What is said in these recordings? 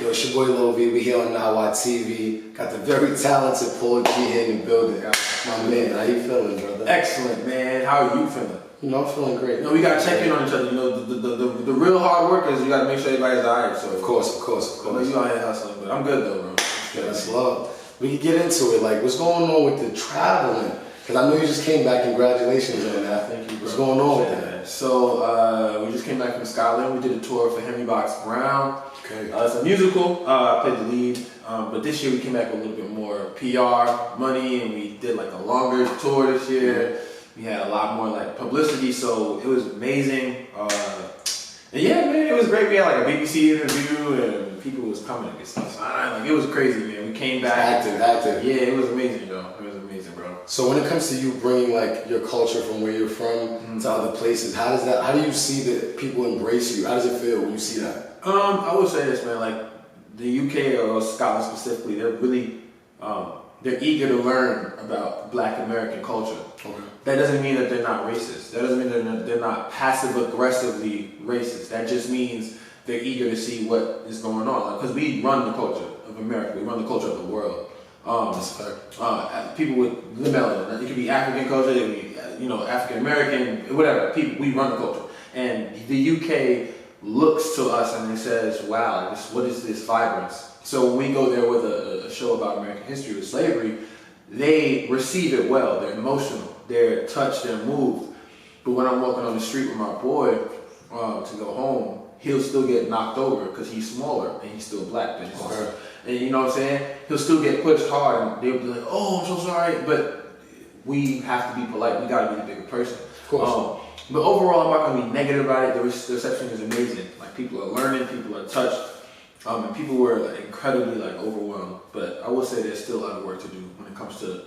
Yo, it's your boy LoVisualZ. We here on N.A.W.A TV. Got the very talented PaulGee here in the building. My man, how you feeling, brother? Excellent, man. How are you feeling? You know, I'm feeling great. You know, we gotta check in on each other. You know, the real hard workers, you gotta make sure everybody's alright. So of course. I know you out here hustling, but I'm good though, bro. Yeah, that's love. We can get into it. Like, what's going on with the traveling? Because I know you just came back. Congratulations on that. Thank you, bro. What's going on with that? So, we just came back from Scotland. We did a tour for Henry Box Brown. Okay. It's a musical. I played the lead. But this year we came back with a little bit more PR money, and we did like a longer tour this year. We had a lot more like publicity, so it was amazing. And yeah, man, it was great. We had like a BBC interview, and people was coming to get stuff signed. Like, it was crazy, man. We came back. Active. Yeah, it was amazing, though. It was amazing, bro. So when it comes to you bringing like your culture from where you're from to other places, how do you see that people embrace you? How does it feel when you see that? I would say this, man. Like, the UK or Scotland specifically, they're really they're eager to learn about Black American culture. Okay. That doesn't mean that they're not racist. That doesn't mean they're not passive aggressively racist. That just means they're eager to see what is going on. Because we run the culture of America. We run the culture of the world. People with the melanin. It could be African culture. It could be African American. Whatever. We run the culture. And the UK looks to us and it says, "Wow, what is this vibrance?" So when we go there with a show about American history with slavery, they receive it well. They're emotional. They're touched. They're moved. But when I'm walking on the street with my boy to go home, he'll still get knocked over because he's smaller and he's still Black. And you know what I'm saying? He'll still get pushed hard, and they'll be like, "Oh, I'm so sorry." But we have to be polite. We got to be the bigger person. Of course. But overall, I'm not going to be negative about it. The reception is amazing. Like, people are learning, people are touched, and people were like incredibly like overwhelmed. But I will say there's still a lot of work to do when it comes to,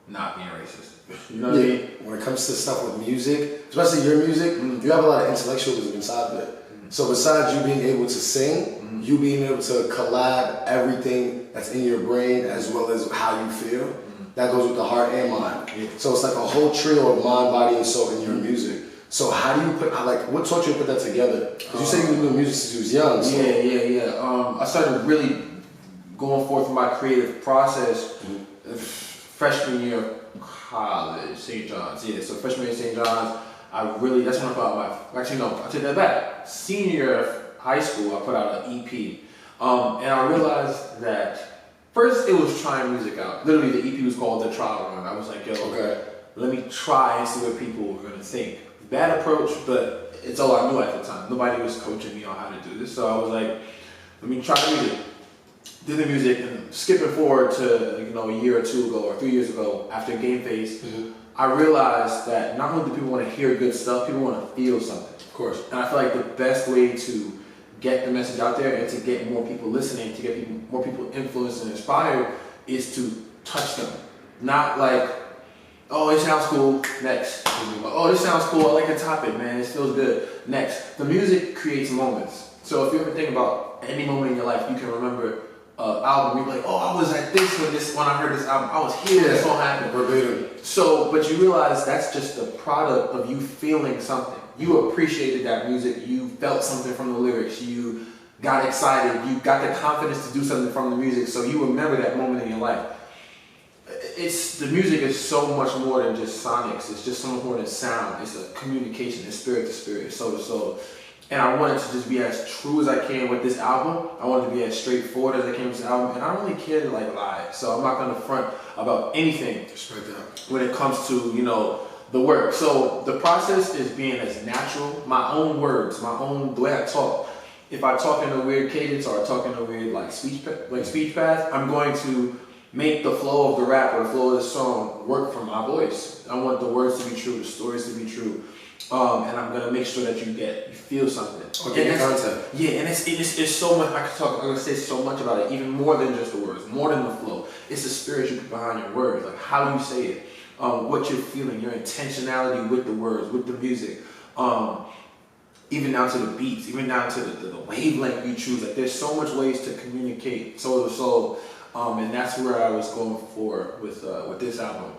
not being racist. You know what I mean? When it comes to stuff with music, especially your music, you have a lot of intellectualism inside of it. So besides you being able to sing, you being able to collab everything that's in your brain as well as how you feel, that goes with the heart and mind. So it's like a whole trio of mind, body, and soul in your music. So how do you what taught you to put that together? Because you said you were doing music since you was young. So. Yeah. I started really going forth with my creative process freshman year of college, St. John's. Yeah, so freshman year at St. John's, that's when I put out I take that back. Senior year of high school, I put out an EP. And I realized that first it was trying music out. Literally, the EP was called The Trial Run. I was like, let me try and see what people were going to think. Bad approach, but it's all I knew at the time. Nobody was coaching me on how to do this. So I was like, let me try music. Did the music, and skipping forward to a year or two ago or 3 years ago after Game Face, I realized that not only do people want to hear good stuff, people want to feel something. Of course. And I feel like the best way to get the message out there and to get more people listening, to get more people influenced and inspired, is to touch them. Not like, "Oh, it sounds cool, next. Oh, this sounds cool, I like the topic, man, it feels good, next." The music creates moments. So if you ever think about any moment in your life, you can remember album, you're like, "Oh, I was at this when I heard this album, I was here, this song happened." Verbatim. So, but you realize that's just the product of you feeling something. You appreciated that music, you felt something from the lyrics, you got excited, you got the confidence to do something from the music, so you remember that moment in your life. The music is so much more than just sonics, it's just so much more than sound, it's a communication, it's spirit to spirit, it's soul to soul. And I wanted to just be as true as I can with this album. I wanted to be as straightforward as I can with this album, and I don't really care to lie. So I'm not gonna front about anything when it comes to the work. So the process is being as natural. My own words, the way I talk. If I talk in a weird cadence or I talk in a weird speech path, I'm going to make the flow of the rap or the flow of the song work for my voice. I want the words to be true, the stories to be true. And I'm gonna make sure that you feel something. Okay, content. Yeah, and it's so much. I'm gonna say so much about it, even more than just the words, more than the flow. It's the spirit you put behind your words, like how you say it, what you're feeling, your intentionality with the words, with the music, even down to the beats, even down to the wavelength you choose. Like, there's so much ways to communicate soul to soul, and that's where I was going for with this album.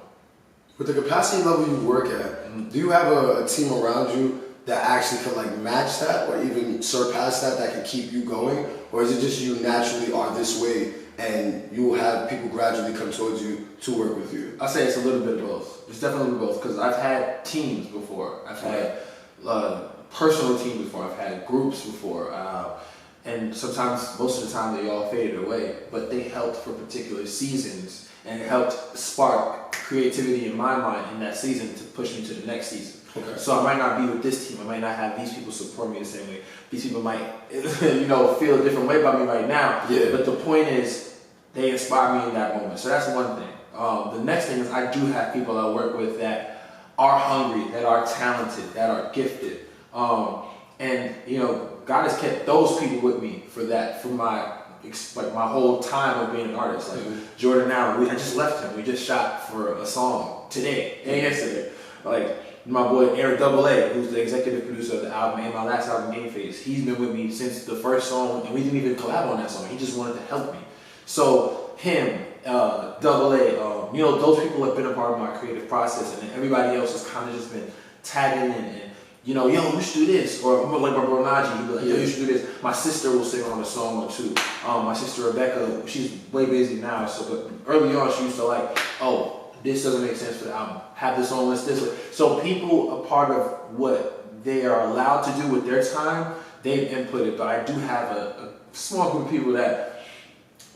With the capacity level you work at, do you have a team around you that actually could like match that or even surpass that could keep you going? Or is it just you naturally are this way and you will have people gradually come towards you to work with you? I say it's a little bit of both. It's definitely both because I've had teams before. I've had personal teams before. I've had groups before. And sometimes, most of the time, they all faded away. But they helped for particular seasons and it helped spark creativity in my mind in that season to push me to the next season. Okay. So I might not be with this team. I might not have these people support me the same way. These people might, feel a different way about me right now. Yeah. But the point is, they inspire me in that moment. So that's one thing. The next thing is I do have people I work with that are hungry, that are talented, that are gifted. And God has kept those people with me for that, for my whole time of being an artist. Like Jordan N.A.W.A, I just left him. We just shot for a song today and yesterday. Like my boy N.A.W.A, who's the executive producer of the album and my last album, Game Face, he's been with me since the first song, and we didn't even collab on that song. He just wanted to help me. So him, N.A.W.A, those people have been a part of my creative process, and then everybody else has kind of just been tagging in and yo, we should do this. Or like my bro N.A.W.A, he'd be like, yo, you should do this. My sister will sing on a song or two. My sister Rebecca, she's way busy now, but early on she used to like, oh, this doesn't make sense for the album. Have this on list this way. So people, a part of what they are allowed to do with their time, they've inputted. But I do have a small group of people that,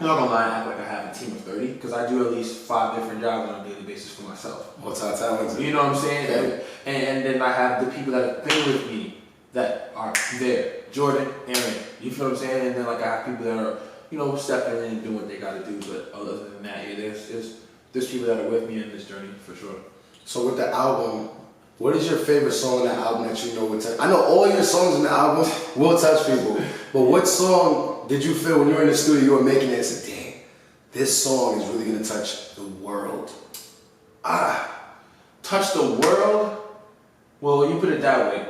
I'm not gonna lie, act like I have a team of 30, because I do at least 5 different jobs on a daily basis for myself. Multi-talented. You know what I'm saying? Okay. And then I have the people that have been with me that are there. Jordan, Aaron, you feel what I'm saying? And then I have people that are, stepping in and doing what they gotta do. But other than that, yeah, there's people that are with me in this journey for sure. So with the album, what is your favorite song in the album that you know will touch? I know all your songs in the album will touch people, but what song did you feel when you were in the studio, you were making it and said, dang, this song is really gonna touch the world? Touch the world? Well, you put it that way.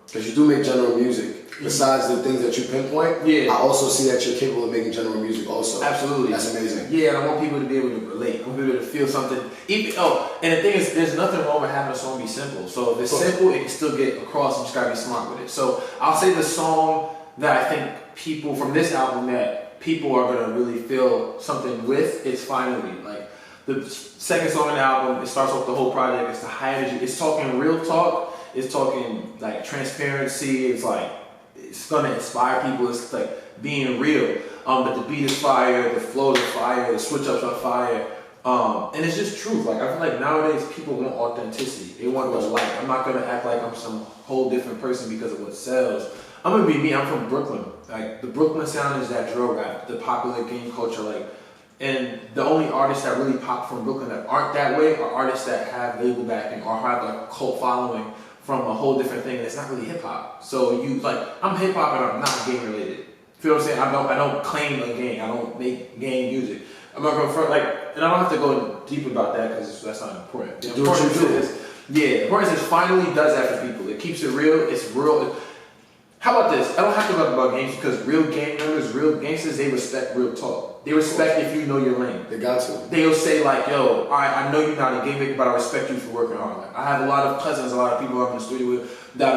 Because you do make general music. Besides the things that you pinpoint, I also see that you're capable of making general music also. Absolutely. That's amazing. Yeah, and I want people to be able to relate. I want people to feel something. And the thing is, there's nothing wrong with having a song be simple. So if it's simple, it can still get across. You just gotta be smart with it. So I'll say the song that I think people from this album that people are gonna really feel something with is Finally. Like the second song in the album, it starts off the whole project. It's the high energy. It's talking real talk. It's talking like transparency. It's like it's gonna inspire people. It's like being real. But the beat is fire. The flows are fire. The switch ups are fire. And it's just truth. Like I feel like nowadays people want authenticity. They want the light. I'm not gonna act like I'm some whole different person because of what sells. I'm gonna be me. I'm from Brooklyn. Like the Brooklyn sound is that drill rap, the popular game culture. And the only artists that really pop from Brooklyn that aren't that way are artists that have label backing or have a cult following from a whole different thing that's not really hip hop. So I'm hip hop and I'm not gang related. Feel what I'm saying? I don't claim a gang. I don't make gang music. I'm not gonna front and I don't have to go deep about that because that's not important. The importance is Finally does that for people. It keeps it real. It's real. How about this? I don't have to talk about games because real gang members, real gangsters, they respect real talk. They respect if you know your lane. They got to. They'll say like, yo, alright, I know you're not a game maker, but I respect you for working hard. Like, I have a lot of cousins, a lot of people I'm in the studio with that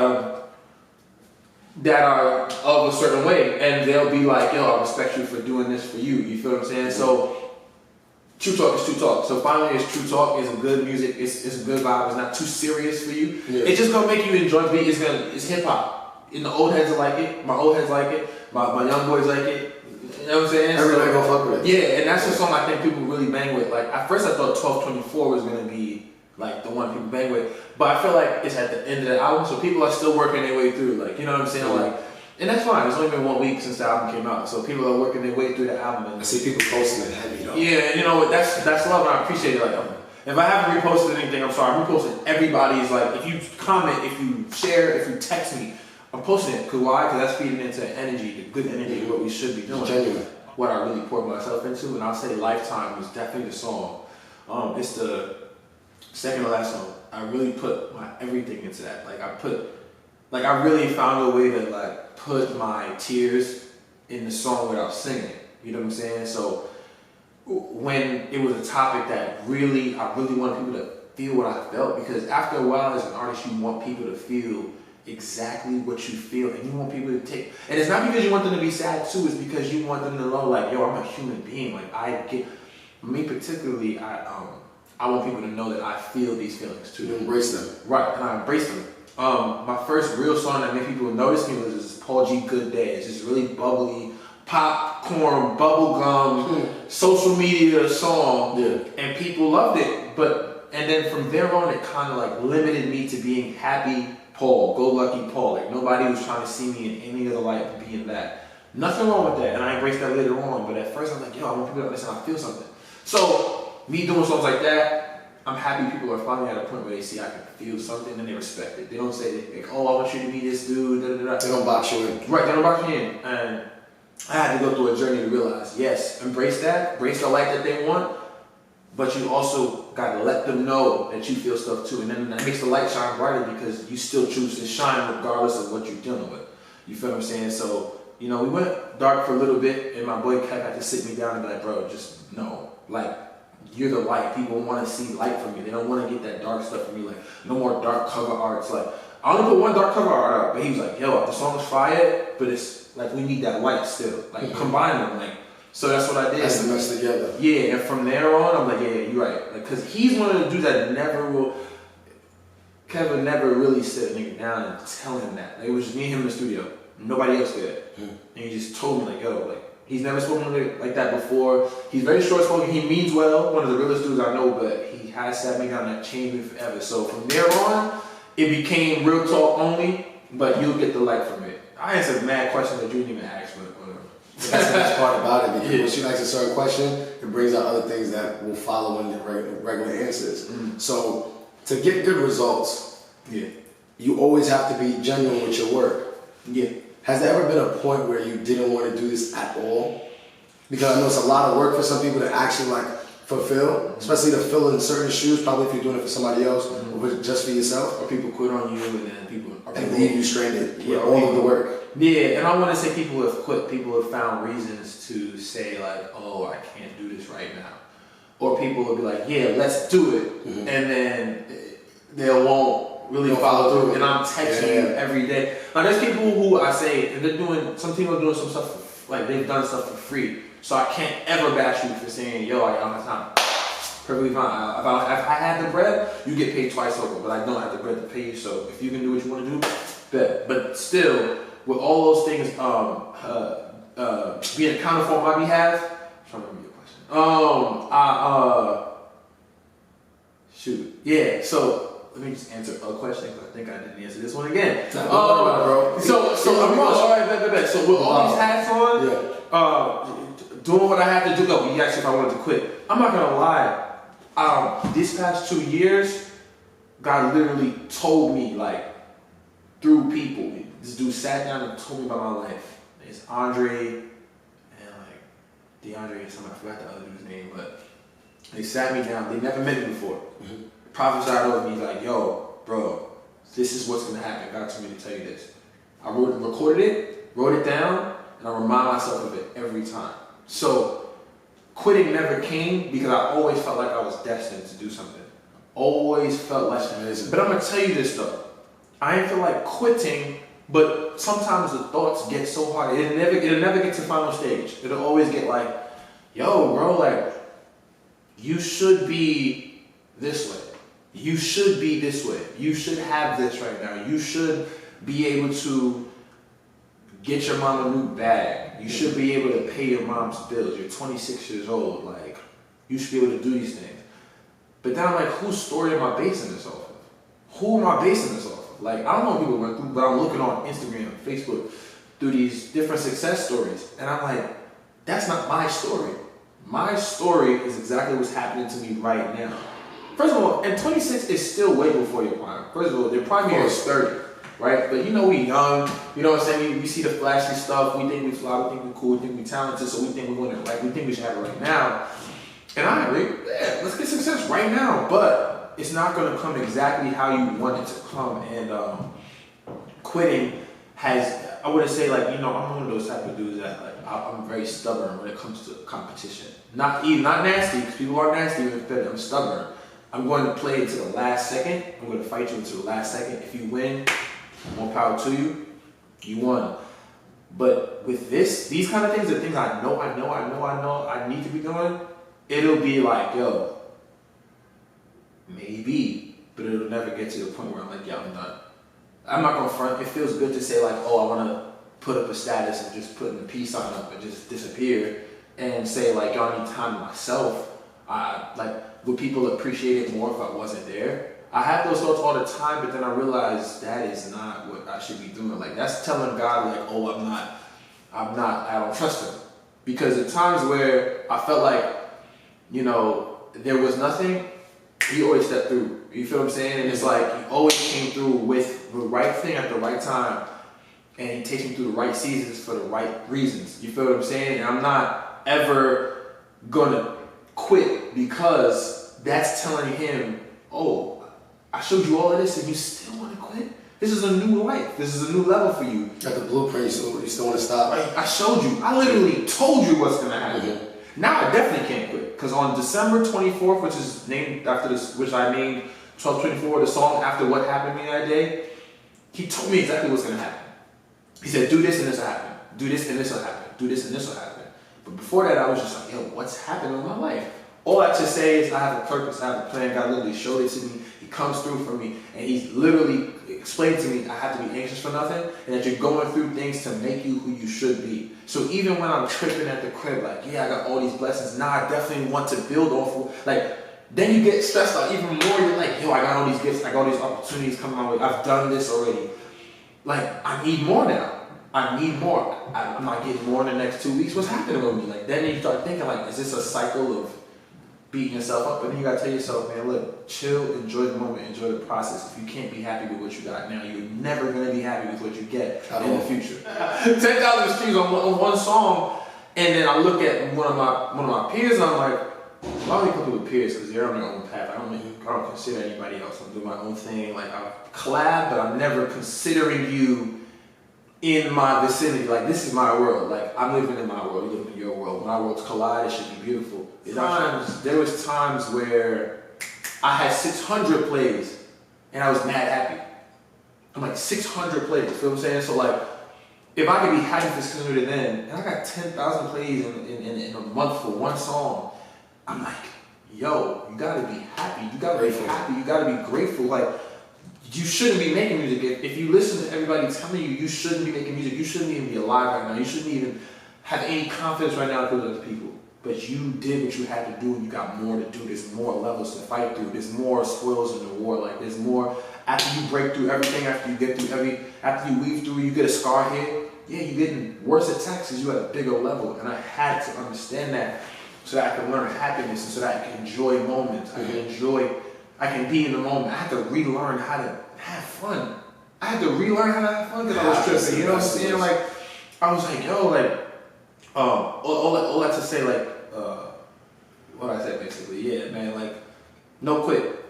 are of a certain way, and they'll be like, yo, I respect you for doing this for you. You feel what I'm saying? So true talk is true talk. So Finally is true talk. It's a good music. It's a good vibe. It's not too serious for you. Yeah. It's just gonna make you enjoy the beat. It's hip hop. And the old heads like it. My old heads like it. My young boys like it. You know what I'm saying? Everybody gonna fuck with it. Yeah, and that's the song I think people really bang with. Like at first I thought 1224 was gonna be like the one people bang with, but I feel like it's at the end of the album, so people are still working their way through. Like, you know what I'm saying? Like, and that's fine. It's only been 1 week since the album came out, so people are working their way through the album. And I see people posting it heavy though. Yeah, and you know what? That's love, and I appreciate it. Like, if I haven't reposted anything, I'm sorry. I'm reposting everybody's. Like, if you comment, if you share, if you text me, I'm posting it. Cause why? Because that's feeding into energy, the good energy, what we should be doing. Genuine. What I really poured myself into, and I'll say Lifetime was definitely the song. It's the second to last song. I really put my everything into that. I really found a way to like put my tears in the song without singing. You know what I'm saying? So when it was a topic that I really wanted people to feel what I felt, because after a while as an artist, you want people to feel exactly what you feel, and you want people to take. And it's not because you want them to be sad too. It's because you want them to know, like, yo, I'm a human being. Like, I get me particularly. I want people to know that I feel these feelings too. You embrace them, right? And I embrace them. My first real song that made people notice me was this PaulGee "Good Day." It's just really bubbly, popcorn, bubblegum, social media song, and people loved it. And then from there on, it kind of like limited me to being happy Paul, go lucky Paul. Like nobody was trying to see me in any other light but being that. Nothing wrong with that, and I embraced that later on. But at first, I'm like, yo, I want people to understand I feel something. So me doing songs like that, I'm happy people are finally at a point where they see I can feel something and they respect it. They don't say like, oh, I want you to be this dude. Da, da, da. They don't box you in. Right, they don't box you in. And I had to go through a journey to realize, yes, embrace that, embrace the light that they want. But you also gotta let them know that you feel stuff too, and then that makes the light shine brighter because you still choose to shine regardless of what you're dealing with. You feel what I'm saying? So, you know, we went dark for a little bit, and my boy Kev had to sit me down and be like, bro, just know, like, you're the light. People want to see light from you. They don't want to get that dark stuff from you. Like, no more dark cover arts. Like, I only put one dark cover art out, but he was like, yo, the song's fire, but it's like we need that light still. Like, combine them, like. So that's what I did. That's the mess together. Yeah, and from there on, I'm like, yeah, you're right. Like, cause he's one of the dudes that never will. Kevin never really sit a nigga down and tell him that. Like, it was just me and him in the studio. Nobody else did. And he just told me like, yo, like he's never spoken like that before. He's very short spoken. He means well. One of the realest dudes I know, but he has sat me down and changed me forever. So from there on, it became real talk only. But you'll get the light from it. I answered mad questions that you didn't even ask, but whatever. That's the best part about it, because once you ask a certain question, it brings out other things that will follow in the regular answers. So to get good results, you always have to be genuine with your work. Has there ever been a point where you didn't want to do this at all? Because I know it's a lot of work for some people to actually like fulfill, especially to fill in certain shoes, probably if you're doing it for somebody else or just for yourself. Or people quit on you and then people leave you stranded with all of the work. Yeah, and I want to say people have quit. People have found reasons to say like, "Oh, I can't do this right now," or people will be like, "Yeah, let's do it," and then they won't really follow through. And I'm texting you every day. Now, there's people who I say, and they're doing. Some people are doing some stuff like they've done stuff for free. So I can't ever bash you for saying, "Yo, I don't have time." Perfectly fine. If I had the bread, you get paid twice over, but I don't have the bread to pay you. So if you can do what you want to do, bet. But still. With all those things being accounted for on my behalf, I'm trying to remember your question. Shoot. Yeah, so let me just answer a question because I think I didn't answer this one again. So I'm all right, bet. So with all these hats on, doing what I have to do, you asked if I wanted to quit. I'm not gonna lie. These past 2 years, God literally told me, like, through people. This dude sat down and told me about my life. It's Andre and like DeAndre and somebody, I forgot the other dude's name, but they sat me down. They never met me before. Prophesied over me like, yo, bro, this is what's gonna happen. God told me to tell you this. I recorded it, wrote it down, and I remind myself of it every time. So quitting never came because I always felt like I was destined to do something. Always felt like that. But I'm gonna tell you this though. I ain't feel like quitting. But sometimes the thoughts get so hard, it'll never get to final stage. It'll always get like, yo, bro, like, you should be this way. You should be this way. You should have this right now. You should be able to get your mom a new bag. You should be able to pay your mom's bills. You're 26 years old. Like, you should be able to do these things. But then I'm like, whose story am I basing this off of? Who am I basing this off of? Like, I don't know what people went through, but I'm looking on Instagram and Facebook through these different success stories. And I'm like, that's not my story. My story is exactly what's happening to me right now. First of all, and 26 is still way before your prime. First of all, their prime year is 30, right? But you know we young, you know what I'm saying? We see the flashy stuff, we think we fly, we think we cool, we think we talented, so we think we want it right, we think we should have it right now. And I agree, yeah, let's get success right now, but it's not going to come exactly how you want it to come. And quitting has, I wouldn't say like, you know, I'm one of those type of dudes that like, I'm very stubborn when it comes to competition. Not nasty, because people are nasty, I'm stubborn. I'm going to play until the last second. I'm going to fight you until the last second. If you win, More power to you. You won. But with these kind of things, the things I know I need to be doing, it'll be like, yo, maybe, but it'll never get to the point where I'm like, yeah, I'm done. I'm not gonna front. It feels good to say like, oh, I want to put up a status and just putting a peace sign up and just disappear and say like, yo, I need time to myself. Like, would people appreciate it more if I wasn't there? I have those thoughts all the time, but then I realize that is not what I should be doing. Like, that's telling God like, oh, I don't trust him. Because at times where I felt like, you know, there was nothing, he always stepped through. You feel what I'm saying? And it's like, he always came through with the right thing at the right time. And he takes me through the right seasons for the right reasons. You feel what I'm saying? And I'm not ever gonna quit because that's telling him, oh, I showed you all of this and you still want to quit? This is a new life. This is a new level for you. Got the blueprint, you still want to stop? I showed you. I literally told you what's going to happen. Mm-hmm. Now I definitely can't quit. Because on December 24th, which is named after this, which I named 1224, the song after what happened to me that day, he told me exactly what's going to happen. He said, do this and this will happen. Do this and this will happen. Do this and this will happen. But before that, I was just like, yo, what's happening in my life? All I to say is I have a purpose, I have a plan. God literally showed it to me. He comes through for me. And he's literally explained to me I have to be anxious for nothing and that you're going through things to make you who you should be. So even when I'm tripping at the crib, like, yeah, I got all these blessings. Now I definitely want to build off of, like, then you get stressed out even more. You're like, yo, I got all these gifts. I got all these opportunities coming my way. I've done this already. Like, I need more now. I need more. I'm not getting more in the next 2 weeks. What's happening with me? Like, then you start thinking, like, is this a cycle of beating yourself up? And then you gotta tell yourself, man, look, chill, enjoy the moment, enjoy the process. If you can't be happy with what you got now, you're never gonna be happy with what you get in the future. 10,000 streams on one song, and then I look at one of my peers, and I'm like, why would you put with peers? Because they're on their own path. I don't consider anybody else. I'm doing my own thing. Like, I collab, but I'm never considering you in my vicinity. Like, this is my world. Like, I'm living in my world, you live in your world. When our worlds collide, it should be beautiful. There was times where I had 600 plays and I was mad happy. I'm like, 600 plays, you feel what I'm saying? So like, if I could be happy for 600 then, and I got 10,000 plays in a month for one song, I'm like, yo, you gotta be happy. You gotta be happy. You gotta be grateful. Like, you shouldn't be making music. If you listen to everybody telling you you shouldn't be making music, you shouldn't even be alive right now. You shouldn't even have any confidence right now to other people. But you did what you had to do and you got more to do. There's more levels to fight through. There's more spoils in the war. Like, there's more after you break through everything, after you get through after you weave through, you get a scar here. Yeah, you're getting worse attacks because you at a bigger level. And I had to understand that so that I can learn happiness and so that I can enjoy moments. I can be in the moment. I had to relearn how to have fun. I had to relearn how to have fun because I was stressing. You know what I'm saying? Like, I was like, yo, like, all that to say, like, what I said basically, yeah, man, like, no quit.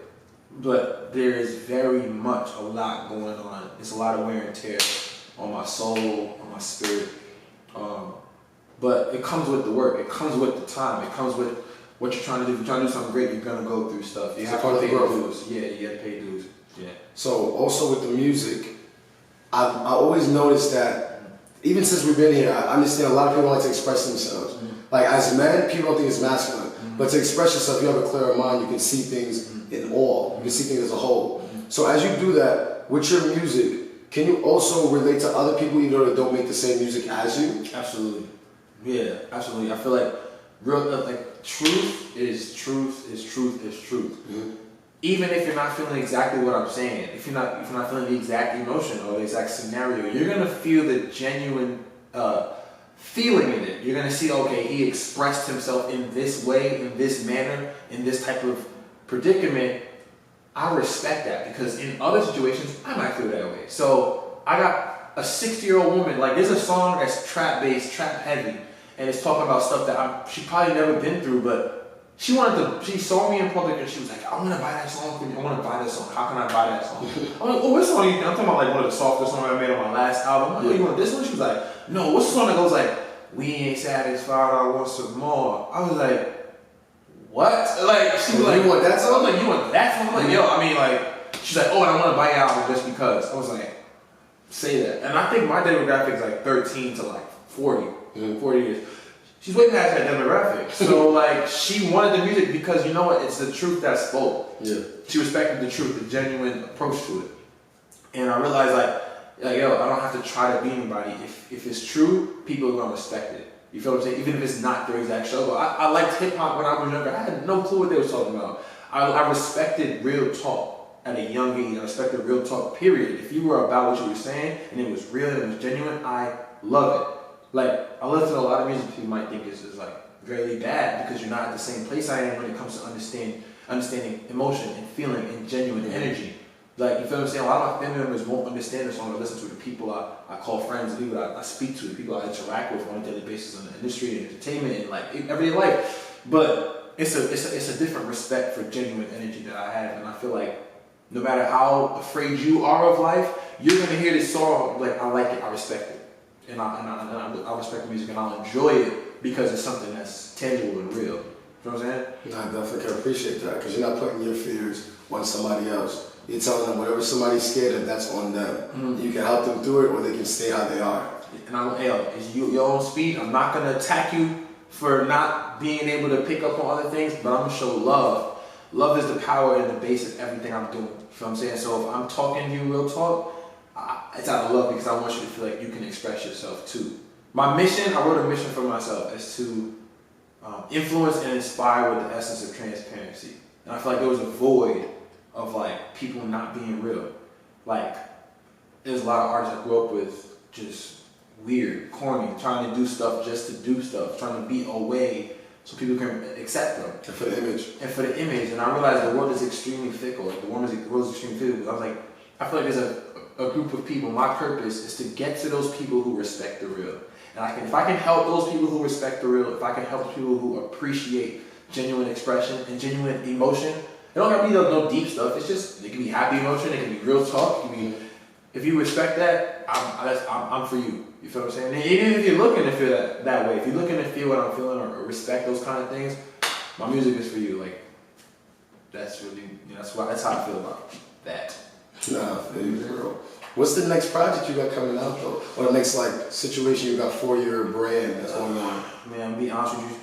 But there is very much a lot going on. It's a lot of wear and tear on my soul, on my spirit. But it comes with the work. It comes with the time. It comes with what you're trying to do. If you're trying to do something great, you're gonna go through stuff. You have to pay dues. Yeah, you gotta pay dues. Yeah. So also with the music, I always noticed that even since we've been here, I understand a lot of people like to express themselves. Mm-hmm. Like, as men, people don't think it's masculine. Mm-hmm. But to express yourself, you have a clearer mind. You can see things in all. You can see things as a whole. Mm-hmm. So as you do that with your music, can you also relate to other people even though they don't make the same music as you? Absolutely. Yeah, absolutely. I feel like truth is truth is truth is truth. Mm-hmm. Even if you're not feeling exactly what I'm saying, if you're not feeling the exact emotion or the exact scenario, you're gonna feel the genuine feeling in it. You're gonna see, okay, he expressed himself in this way, in this manner, in this type of predicament. I respect that because in other situations, I might feel that way. So I got a 60-year-old woman. Like, there's a song that's trap based, trap heavy, and it's talking about stuff that she probably never been through, but she saw me in public and she was like, I want to buy that song from you. I want to buy that song. How can I buy that song? I'm like, oh, what song are you? I'm talking about like one of the softest songs I made on my last album. I'm like, oh, you want this one? She was like, no, what's the song that goes like, we ain't satisfied, I want some more. I was like, what? Like, she was like, you want that song? I'm like, you want that song? I'm like, yo, I mean, like, she's like, oh, and I want to buy your album just because. I was like, say that. And I think my demographic is like 13 to like 40, 40 years. She's way past that demographic. So like she wanted the music because you know what? It's the truth that spoke. Yeah. She respected the truth, the genuine approach to it. And I realized like yo, I don't have to try to be anybody. If it's true, people are gonna respect it. You feel what I'm saying? Even if it's not their exact show. I liked hip hop when I was younger. I had no clue what they were talking about. I respected real talk at a young age. I respected real talk, period. If you were about what you were saying and it was real and it was genuine, I love it. Like, I listen to a lot of music people might think is like really bad because you're not at the same place I am when it comes to understanding emotion and feeling and genuine energy. Like, you feel what I'm saying? A lot of my family members won't understand the song I listen to. The people I call friends, the people I speak to, the people I interact with on a daily basis in the industry and entertainment and like everyday life. But it's a different respect for genuine energy that I have, and I feel like no matter how afraid you are of life, you're gonna hear this song like I like it, I respect it, and I respect the music and I'll enjoy it because it's something that's tangible and real. You know what I'm saying? No, I definitely can appreciate that because you're not putting your fears on somebody else. You're telling them whatever somebody's scared of, that's on them. Mm-hmm. You can help them through it, or they can stay how they are. And it's your own speed. I'm not gonna attack you for not being able to pick up on other things, but I'm gonna show love. Love is the power and the base of everything I'm doing. You know what I'm saying? So if I'm talking to you real talk, it's out of love because I want you to feel like you can express yourself too. My mission, I wrote a mission for myself, is to influence and inspire with the essence of transparency. And I feel like there was a void of like people not being real. Like there's a lot of artists I grew up with just weird, corny, trying to do stuff just to do stuff, trying to be away so people can accept them. And for the image. And for the image. And I realized the world is extremely fickle. Like the world is extremely fickle. I was like, I feel like there's a group of people. My purpose is to get to those people who respect the real. And if I can help those people who respect the real, if I can help people who appreciate genuine expression and genuine emotion, it don't have to be no deep stuff. It's just, it can be happy emotion, it can be real talk, it can be, if you respect that, I'm for you. You feel what I'm saying? And even if you're looking to feel that way, if you're looking to feel what I'm feeling or respect those kind of things, my music is for you. Like, that's really, that's how I feel about that. Nah, bro. What's the next project you got coming out though? Or the next like situation you got for your brand that's going on? Man, I'll be honest with you.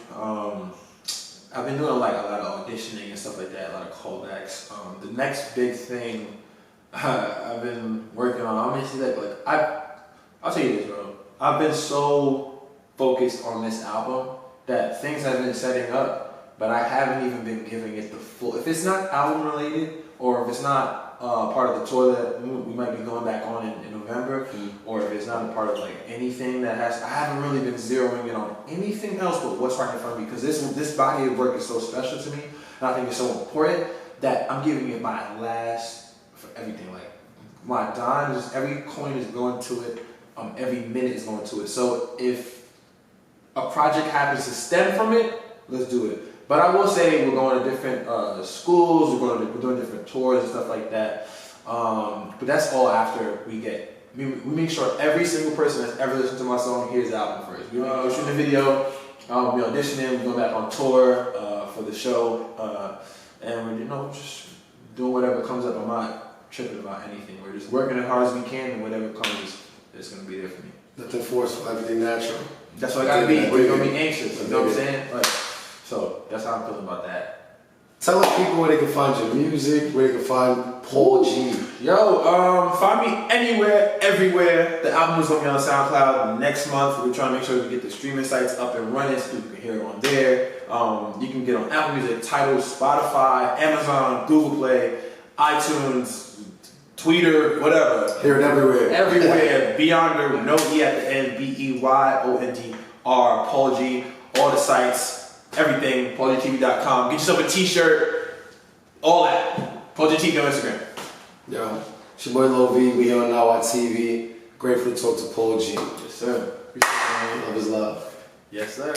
I've been doing like a lot of auditioning and stuff like that, a lot of callbacks. The next big thing I've been working on, I'm gonna see that I'll tell you this, bro. I've been so focused on this album that things have been setting up, but I haven't even been giving it the full. If it's not album related, or if it's not part of the tour that we might be going back on in November, or if it's not a part of like anything that I haven't really been zeroing in on anything else but what's right in front of me, because this body of work is so special to me, and I think it's so important that I'm giving it my last for everything. Like my dime, every coin is going to it, every minute is going to it. So if a project happens to stem from it, let's do it. But I will say we're going to different schools, we're doing different tours and stuff like that. But that's all after we make sure every single person that's ever listened to my song hears the album first. We're shooting a video, we're auditioning, we're going back on tour for the show, and we're just doing whatever comes up. I'm not tripping about anything. We're just working as hard as we can, and whatever comes, it's going to be there for me. Nothing forceful, everything natural. That's what I got to be. We're going to be anxious, you know what I'm saying? So that's how I'm feeling about that. Tell the people where they can find your music, where they can find PaulGee. Yo, find me anywhere, everywhere. The album is going to be on SoundCloud next month. We're trying to make sure we get the streaming sites up and running so you can hear it on there. You can get on Apple Music, Tidal, Spotify, Amazon, Google Play, iTunes, Twitter, whatever. Hear it everywhere. Everywhere. Beyonder, no E at the end, BEYONDR, PaulGee, all the sites. Everything, PaulGeeTV.com. Get yourself a t-shirt, all that. PaulGee TV on Instagram. Yo, it's your boy LoV. We here on N.A.W.A TV. Grateful to talk to PaulGee. Yes, sir. Love is love. Yes, sir.